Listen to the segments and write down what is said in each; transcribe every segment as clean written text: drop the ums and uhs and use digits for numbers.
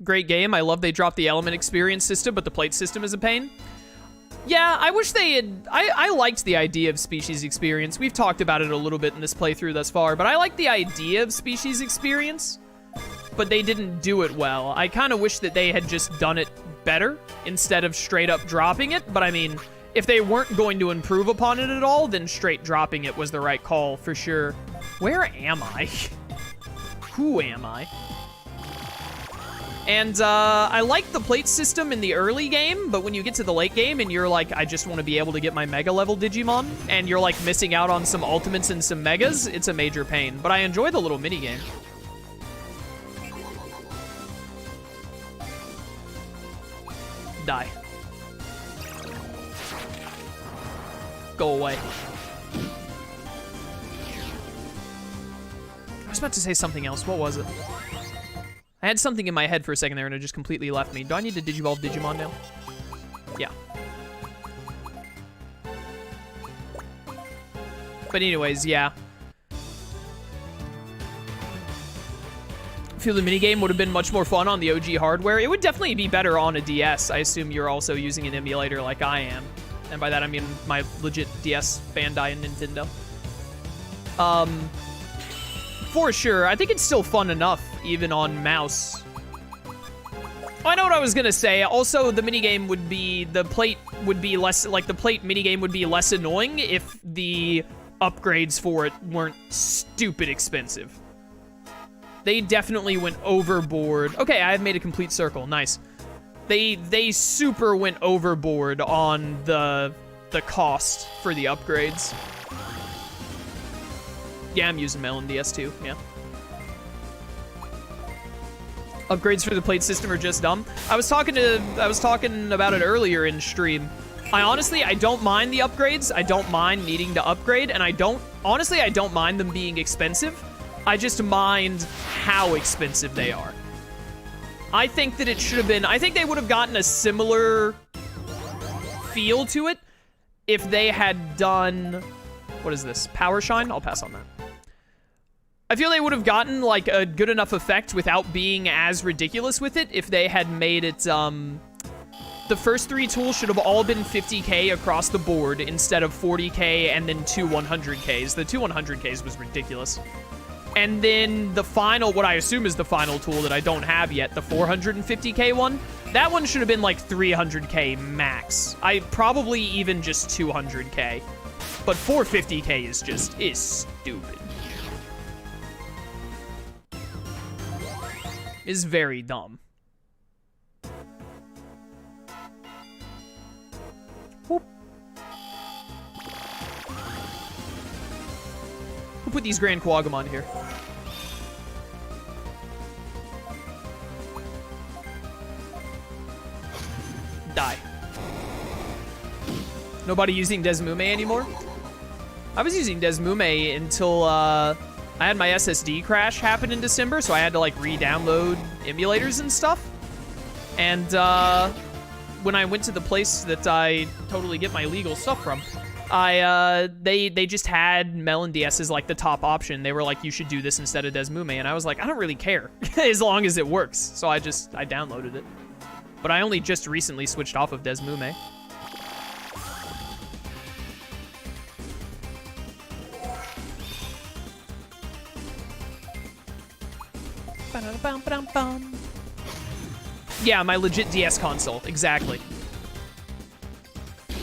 Great game. I love they dropped the element experience system, but the plate system is a pain. Yeah, I wish they had... I liked the idea of species experience. We've talked about it a little bit in this playthrough thus far, but I like the idea of species experience, but they didn't do it well. I kind of wish that they had just done it better instead of straight up dropping it, but I mean, if they weren't going to improve upon it at all, then straight dropping it was the right call for sure. Where am I? Who am I? And I like the plate system in the early game, but when you get to the late game and you're like, I just want to be able to get my mega level Digimon, and you're like missing out on some ultimates and some megas, it's a major pain. But I enjoy the little mini game. Die. Go away. I was about to say something else. What was it? I had something in my head for a second there, and it just completely left me. Do I need to Digivolve Digimon now? Yeah. But anyways, yeah. I feel the minigame would have been much more fun on the OG hardware. It would definitely be better on a DS. I assume you're also using an emulator like I am. And by that, I mean my legit DS, Bandai, and Nintendo. For sure. I think it's still fun enough, even on mouse. Oh, I know what I was gonna say. Also, the minigame would be... The plate would be less... Like, the plate minigame would be less annoying if the upgrades for it weren't stupid expensive. They definitely went overboard. Okay, I have made a complete circle. Nice. They super went overboard on the cost for the upgrades. Yeah, I'm using Melon DS too, yeah. Upgrades for the plate system are just dumb. I was talking about it earlier in stream. I don't mind the upgrades. I don't mind needing to upgrade, and I don't mind them being expensive. I just mind how expensive they are. I think that it should have been... I think they would have gotten a similar feel to it if they had done... What is this? Power Shine? I'll pass on that. I feel they would have gotten, like, a good enough effect without being as ridiculous with it if they had made it, The first 3 tools should have all been 50k across the board instead of 40k and then 2 100ks. The 2 100ks was ridiculous. And then the final, what I assume is the final tool that I don't have yet, the 450k one, that one should have been like 300k max. I probably even just 200k. But 450k is stupid. Is very dumb. Whoop. We'll put these Grand Quagamon here. Die. Nobody using Desmume anymore? I was using Desmume until, I had my SSD crash happen in December, so I had to, like, re-download emulators and stuff. And, when I went to the place that I totally get my legal stuff from, they just had Melon DS as, like, the top option. They were like, you should do this instead of Desmume, and I was like, I don't really care, as long as it works. So I downloaded it. But I only just recently switched off of Desmume. Yeah, my legit DS console, exactly. But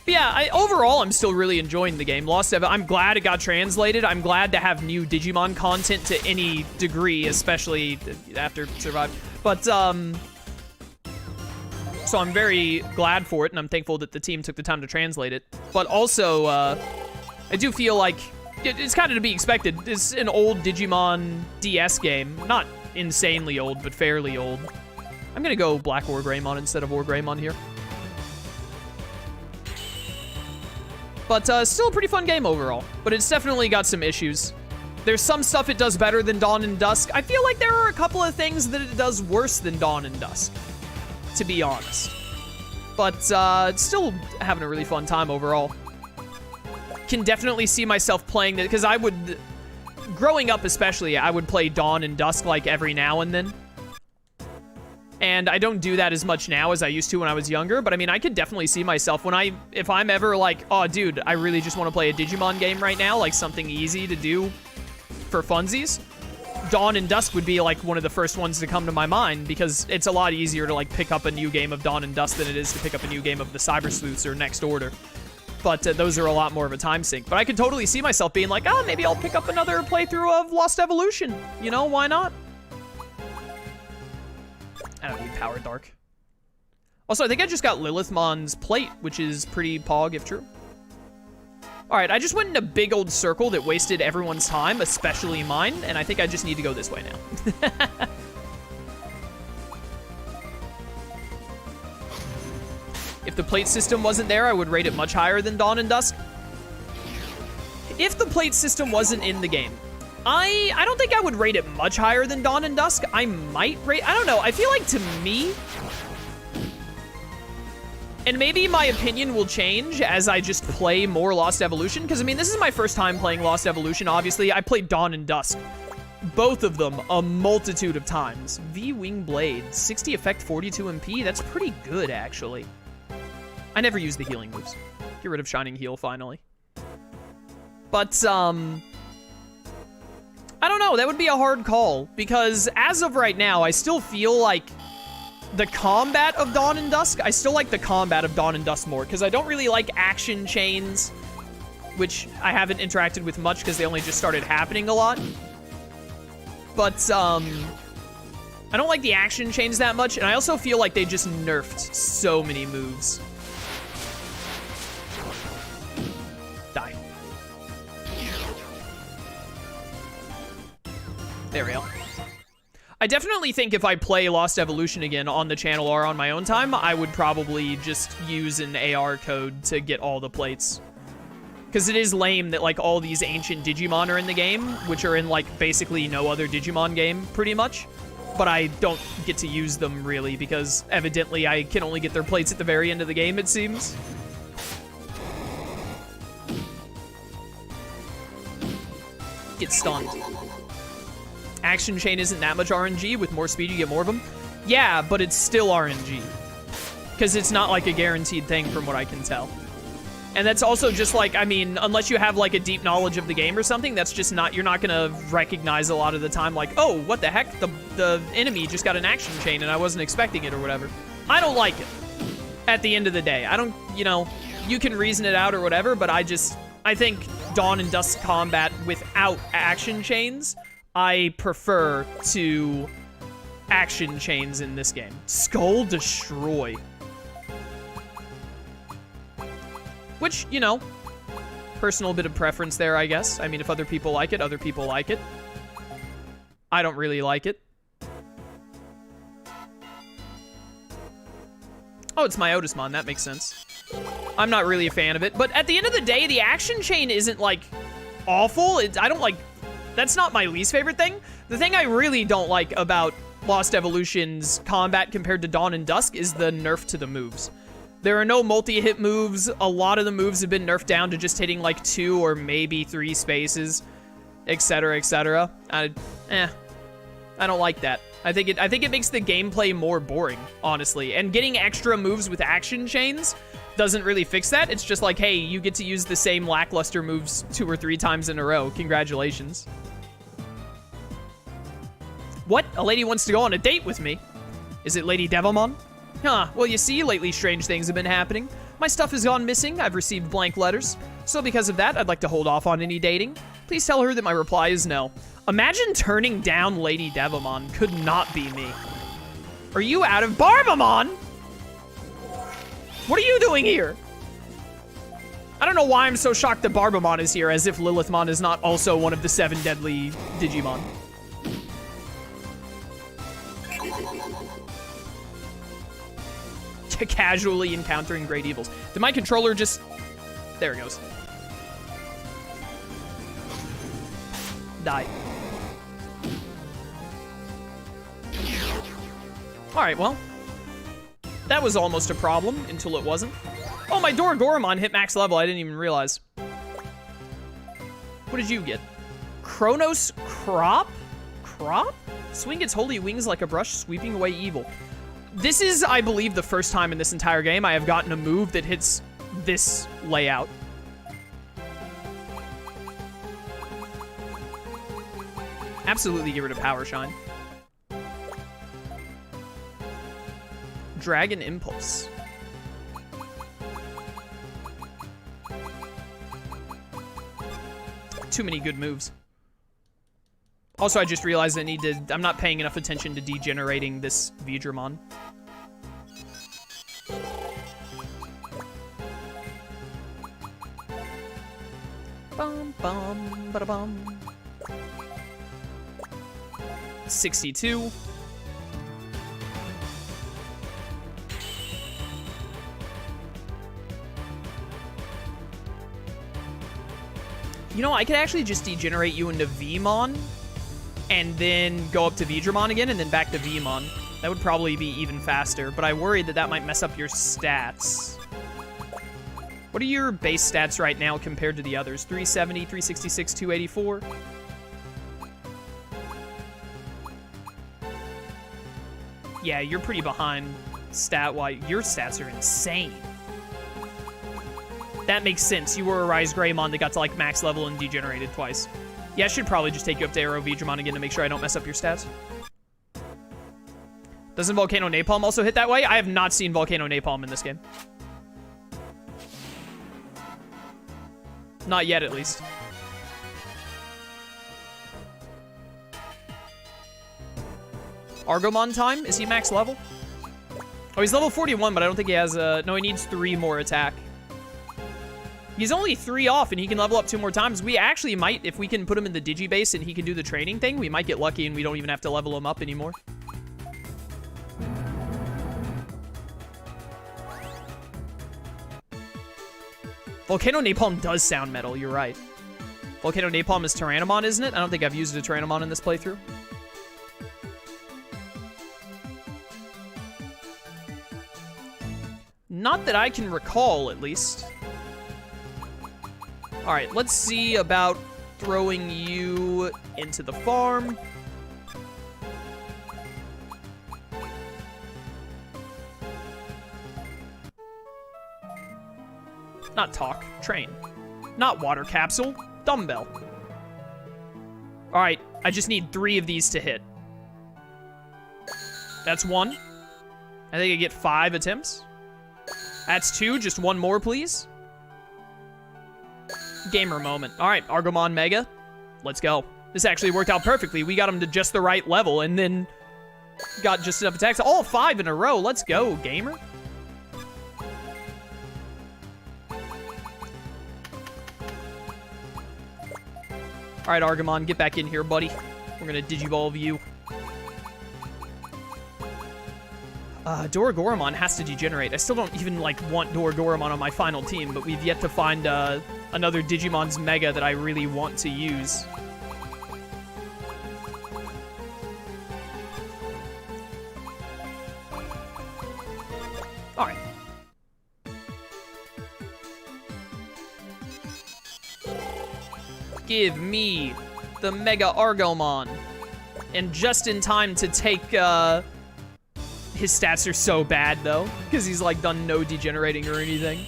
yeah, overall, I'm still really enjoying the game. Lost Evan, I'm glad it got translated. I'm glad to have new Digimon content to any degree, especially after Survive. But, so I'm very glad for it, and I'm thankful that the team took the time to translate it. But also, I do feel like it's kind of to be expected. It's an old Digimon DS game. Not insanely old, but fairly old. I'm gonna go Black or Greymon instead of Greymon here. But still a pretty fun game overall. But it's definitely got some issues. There's some stuff it does better than Dawn and Dusk. I feel like there are a couple of things that it does worse than Dawn and Dusk, to be honest. But it's still having a really fun time overall. Can definitely see myself playing it, because I would... Growing up especially, I would play Dawn and Dusk like every now and then. And I don't do that as much now as I used to when I was younger, but I mean, I could definitely see myself if I'm ever like, oh, dude, I really just want to play a Digimon game right now, like something easy to do for funsies. Dawn and Dusk would be like one of the first ones to come to my mind because it's a lot easier to like pick up a new game of Dawn and Dusk than it is to pick up a new game of the Cyber Sleuths or Next Order. But those are a lot more of a time sink. But I could totally see myself being like, oh, maybe I'll pick up another playthrough of Lost Evolution. You know, why not? I don't need Power Dark. Also, I think I just got Lilithmon's plate, which is pretty pog if true. Alright, I just went in a big old circle that wasted everyone's time, especially mine, and I think I just need to go this way now. If the plate system wasn't there, I would rate it much higher than Dawn and Dusk. If the plate system wasn't in the game, I don't think I would rate it much higher than Dawn and Dusk. I might rate, I don't know, I feel like to me, and maybe my opinion will change as I just play more Lost Evolution, because I mean, this is my first time playing Lost Evolution, obviously. I played Dawn and Dusk, both of them, a multitude of times. V-Wing Blade, 60 effect, 42 MP, that's pretty good, actually. I never use the healing moves. Get rid of Shining Heal, finally. But, I don't know, that would be a hard call, because as of right now, I still feel like the combat of Dawn and Dusk, I still like the combat of Dawn and Dusk more, because I don't really like action chains, which I haven't interacted with much because they only just started happening a lot. But, I don't like the action chains that much, and I also feel like they just nerfed so many moves. Die. There we go. I definitely think if I play Lost Evolution again on the channel or on my own time, I would probably just use an AR code to get all the plates. Because it is lame that, like, all these ancient Digimon are in the game, which are in, like, basically no other Digimon game, pretty much. But I don't get to use them, really, because evidently I can only get their plates at the very end of the game, it seems. Get stunned. Action chain isn't that much RNG. With more speed, you get more of them. Yeah, but it's still RNG. Because it's not, like, a guaranteed thing from what I can tell. And that's also just, like, I mean, unless you have, like, a deep knowledge of the game or something, that's just not, you're not gonna recognize a lot of the time, like, oh, what the heck? The enemy just got an action chain and I wasn't expecting it or whatever. I don't like it. At the end of the day. I don't, you know, you can reason it out or whatever, but I think Dawn and Dusk combat without action chains, I prefer to action chains in this game. Skull Destroy. Which, you know, personal bit of preference there, I guess. I mean, if other people like it, other people like it. I don't really like it. Oh, it's my Otismon. That makes sense. I'm not really a fan of it. But at the end of the day, the action chain isn't, like, awful. I don't like... That's not my least favorite thing. The thing I really don't like about Lost Evolution's combat compared to Dawn and Dusk is the nerf to the moves. There are no multi-hit moves. A lot of the moves have been nerfed down to just hitting like 2 or maybe 3 spaces, etc., etc. I don't like that. I think it makes the gameplay more boring, honestly. And getting extra moves with action chains doesn't really fix that. It's just like, hey, you get to use the same lackluster moves 2 or 3 times in a row. Congratulations. What? A lady wants to go on a date with me? Is it Lady Devilmon? Huh, well, you see, lately strange things have been happening. My stuff has gone missing, I've received blank letters. So because of that, I'd like to hold off on any dating. Please tell her that my reply is no. Imagine turning down Lady Devilmon. Could not be me. Are you out of Barbamon? What are you doing here? I don't know why I'm so shocked that Barbamon is here, as if Lilithmon is not also one of the 7 deadly Digimon. Casually encountering great evils. Did my controller just... There it goes. Die. Alright, well. That was almost a problem until it wasn't. Oh, my Doragoromon hit max level. I didn't even realize. What did you get? Kronos Crop? Crop? Swing its holy wings like a brush, sweeping away evil. This is, I believe, the first time in this entire game I have gotten a move that hits this layout. Absolutely get rid of Power Shine. Dragon Impulse. Too many good moves. Also, I just realized I'm not paying enough attention to degenerating this Digimon. Bum bum bada bum. 62. You know, I could actually just degenerate you into Vmon and then go up to Digimon again and then back to Vmon. That would probably be even faster, but I worried that that might mess up your stats. What are your base stats right now compared to the others? 370, 366, 284? Yeah, you're pretty behind stat-wise. Your stats are insane. That makes sense. You were a Rise Greymon that got to, like, max level and degenerated twice. Yeah, I should probably just take you up to Arrow Digimon again to make sure I don't mess up your stats. Doesn't Volcano Napalm also hit that way? I have not seen Volcano Napalm in this game. Not yet, at least. Argomon time? Is he max level? Oh, he's level 41, but I don't think he has a... No, he needs 3 more attack. He's only 3 off, and he can level up 2 more times. We actually might, if we can put him in the Digibase and he can do the training thing, we might get lucky and we don't even have to level him up anymore. Volcano Napalm does sound metal, you're right. Volcano Napalm is Tyrannomon, isn't it? I don't think I've used a Tyrannomon in this playthrough. Not that I can recall, at least. Alright, let's see about throwing you into the farm. Not talk, train. Not water capsule, dumbbell. Alright, I just need 3 of these to hit. That's 1. I think I get 5 attempts. That's 2, just 1 more, please. Gamer moment. Alright, Argomon Mega. Let's go. This actually worked out perfectly. We got him to just the right level and then got just enough attacks. All 5 in a row. Let's go, gamer. Alright, Argomon, get back in here, buddy. We're gonna Digivolve you. Doragoromon has to degenerate. I still don't even, like, want Doragoromon on my final team, but we've yet to find, another Digimon's Mega that I really want to use. Alright. Give me the Mega Argomon. And just in time to take, his stats are so bad, though, because he's, like, done no degenerating or anything.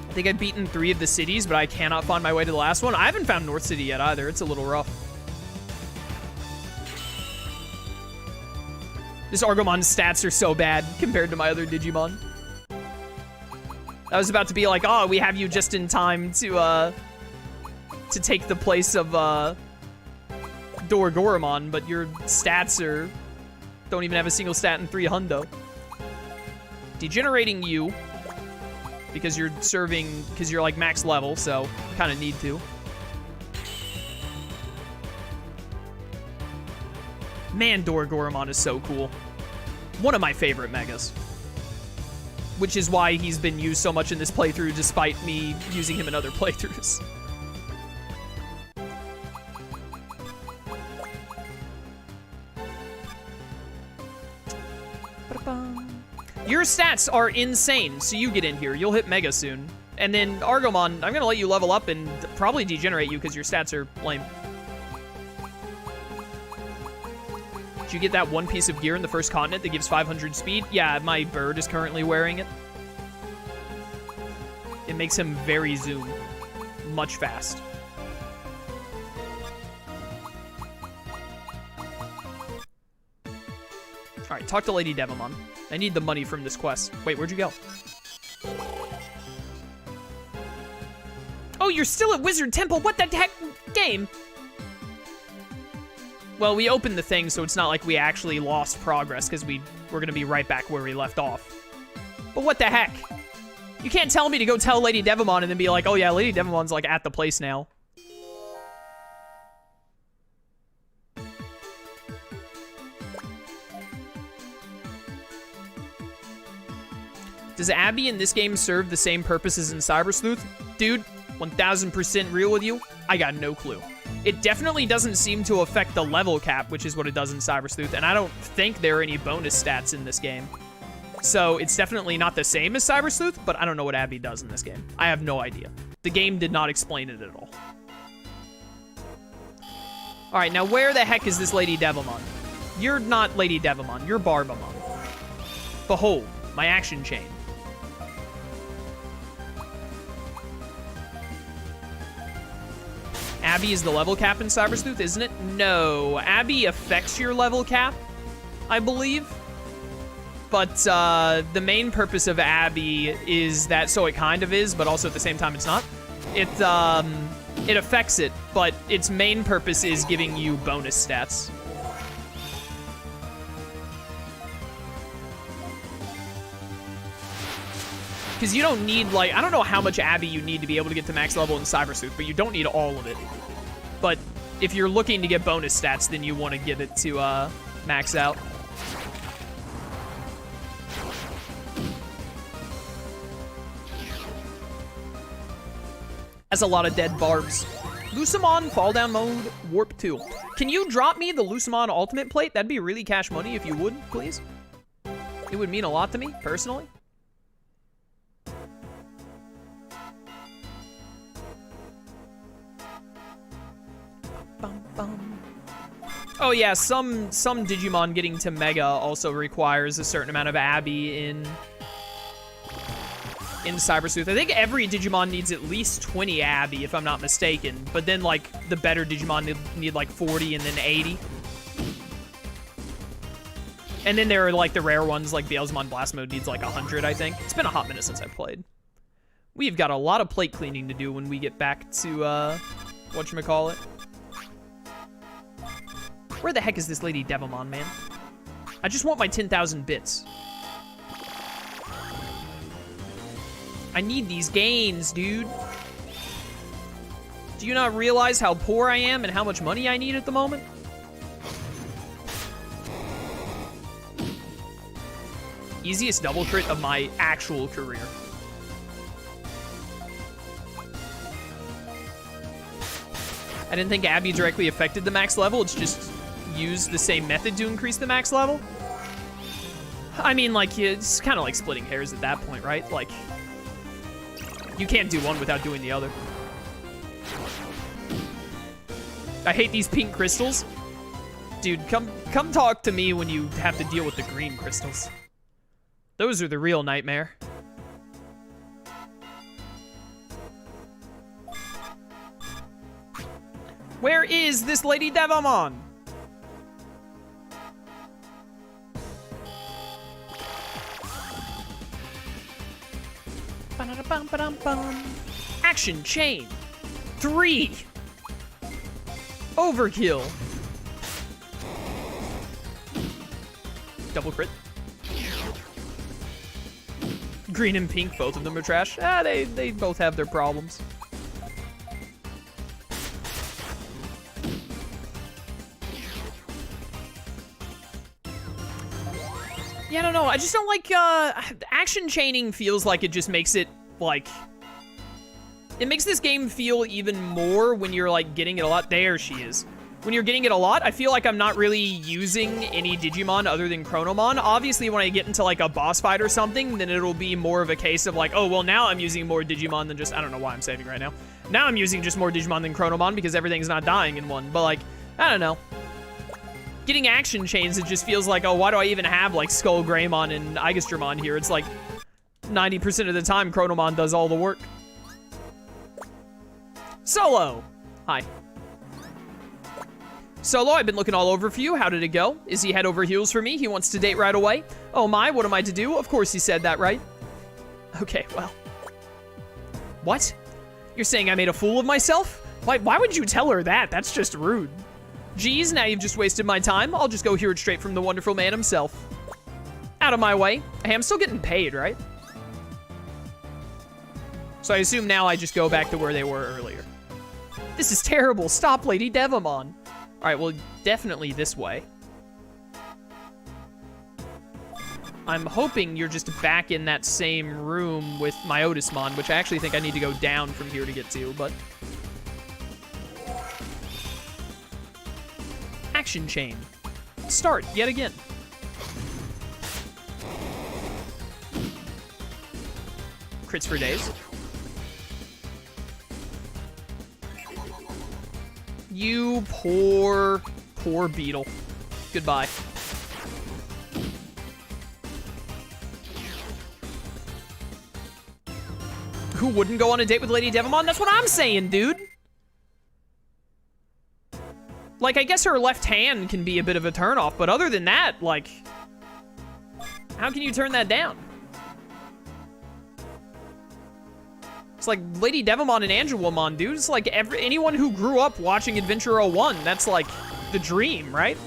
I think I've beaten 3 of the cities, but I cannot find my way to the last one. I haven't found North City yet, either. It's a little rough. This Argomon's stats are so bad compared to my other Digimon. I was about to be like, oh, we have you just in time to take the place of, Doragoromon, but your stats don't even have a single stat in 3 hundo. Degenerating you, because you're like max level, so kind of need to. Man, Doragoromon is so cool. One of my favorite megas. Which is why he's been used so much in this playthrough, despite me using him in other playthroughs. Your stats are insane, so you get in here. You'll hit Mega soon. And then, Argomon, I'm gonna let you level up and probably degenerate you because your stats are lame. Did you get that one piece of gear in the first continent that gives 500 speed? Yeah, my bird is currently wearing it. It makes him very zoom. Much fast. Alright, talk to Lady Devimon. I need the money from this quest. Wait, where'd you go? Oh, you're still at Wizard Temple? What the heck? Game? Well, we opened the thing, so it's not like we actually lost progress, because we're going to be right back where we left off. But what the heck? You can't tell me to go tell Lady Devimon and then be like, oh yeah, Lady Devimon's like at the place now. Does Abby in this game serve the same purpose as in Cyber Sleuth? Dude, 1000% real with you, I got no clue. It definitely doesn't seem to affect the level cap, which is what it does in Cyber Sleuth, and I don't think there are any bonus stats in this game. So it's definitely not the same as Cyber Sleuth, but I don't know what Abby does in this game. I have no idea. The game did not explain it at all. Alright, now where the heck is this Lady Devimon? You're not Lady Devimon, you're Barbamon. Behold, my action chain. Abby is the level cap in Cyber Sleuth, isn't it? No, Abby affects your level cap, I believe. But the main purpose of Abby is that, so it kind of is, but also at the same time it's not. It affects it, but its main purpose is giving you bonus stats. Because you don't need, like, I don't know how much Abby you need to be able to get to max level in Cyber Sleuth, but you don't need all of it. But if you're looking to get bonus stats, then you want to give it to max out. That's a lot of dead barbs. Lucimon, fall down mode, warp 2. Can you drop me the Lucimon ultimate plate? That'd be really cash money if you would, please. It would mean a lot to me, personally. Oh yeah, some Digimon getting to Mega also requires a certain amount of Abby in Cyber Sleuth. I think every Digimon needs at least 20 Abby, if I'm not mistaken. But then, like, the better Digimon need like 40 and then 80. And then there are, like, the rare ones, like Beelzemon Blast Mode needs like 100, I think. It's been a hot minute since I've played. We've got a lot of plate cleaning to do when we get back to, whatchamacallit. Where the heck is this Lady Devimon, man? I just want my 10,000 bits. I need these gains, dude. Do you not realize how poor I am and how much money I need at the moment? Easiest double crit of my actual career. I didn't think Abby directly affected the max level. It's just used the same method to increase the max level. I mean, like, it's kind of like splitting hairs at that point, right? Like, you can't do one without doing the other. I hate these pink crystals. Dude, come talk to me when you have to deal with the green crystals. Those are the real nightmare. Where is this Lady Devimon? Action chain. 3. Overkill. Double crit. Green and pink, both of them are trash. Ah, they both have their problems. Yeah, I don't know. I just don't like, action chaining feels like it just makes it, like, it makes this game feel even more when you're, like, getting it a lot. There she is. When you're getting it a lot, I feel like I'm not really using any Digimon other than Chronomon. Obviously, when I get into, like, a boss fight or something, then it'll be more of a case of, like, oh, well, now I'm using more Digimon than just, I don't know why I'm saving right now. Now I'm using just more Digimon than Chronomon because everything's not dying in one. But, like, I don't know. Getting action chains, it just feels like, oh, why do I even have, like, Skull Greymon and Aegistromon here? It's like 90% of the time, Chronomon does all the work. Solo! Hi. Solo, I've been looking all over for you. How did it go? Is he head over heels for me? He wants to date right away? Oh my, what am I to do? Of course he said that, right? Okay, well. What? You're saying I made a fool of myself? Why would you tell her that? That's just rude. Geez, now you've just wasted my time. I'll just go hear it straight from the wonderful man himself. Out of my way. Hey, I'm still getting paid, right? So I assume now I just go back to where they were earlier. This is terrible. Stop, Lady Devamon. All right, well, definitely this way. I'm hoping you're just back in that same room with my Otismon, which I actually think I need to go down from here to get to, but... Action chain. Start, yet again. Crits for days. You poor beetle. Goodbye. Who wouldn't go on a date with Lady Devamon? That's what I'm saying, dude. Like, I guess her left hand can be a bit of a turnoff, but other than that, like, how can you turn that down? It's like Lady Devamon and Angelwomon, dude. It's like anyone who grew up watching Adventure 01, that's like the dream, right?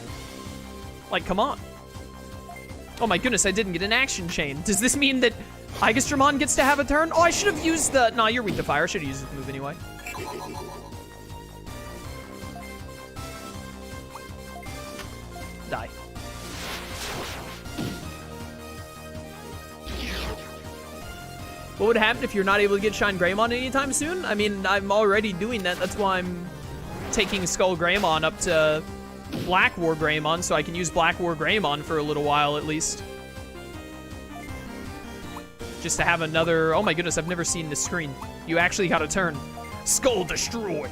Like, come on. Oh my goodness, I didn't get an action chain. Does this mean that Aegistromon gets to have a turn? Oh, I should have used the... Nah, you're weak to fire. I should have used this move anyway. Die. What would happen if you're not able to get Shine Greymon anytime soon? I mean, I'm already doing that. That's why I'm taking Skull Greymon up to Black War Greymon, so I can use Black War Greymon for a little while at least. Just to have another... Oh my goodness, I've never seen this screen. You actually got a turn. Skull Destroy.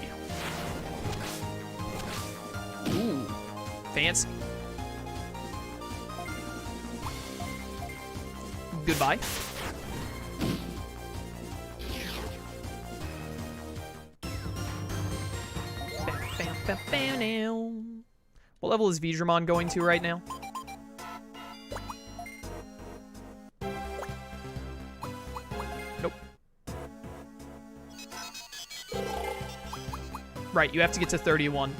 Ooh, fancy. Goodbye. What level is Veedramon going to right now? Nope. Right, you have to get to 31.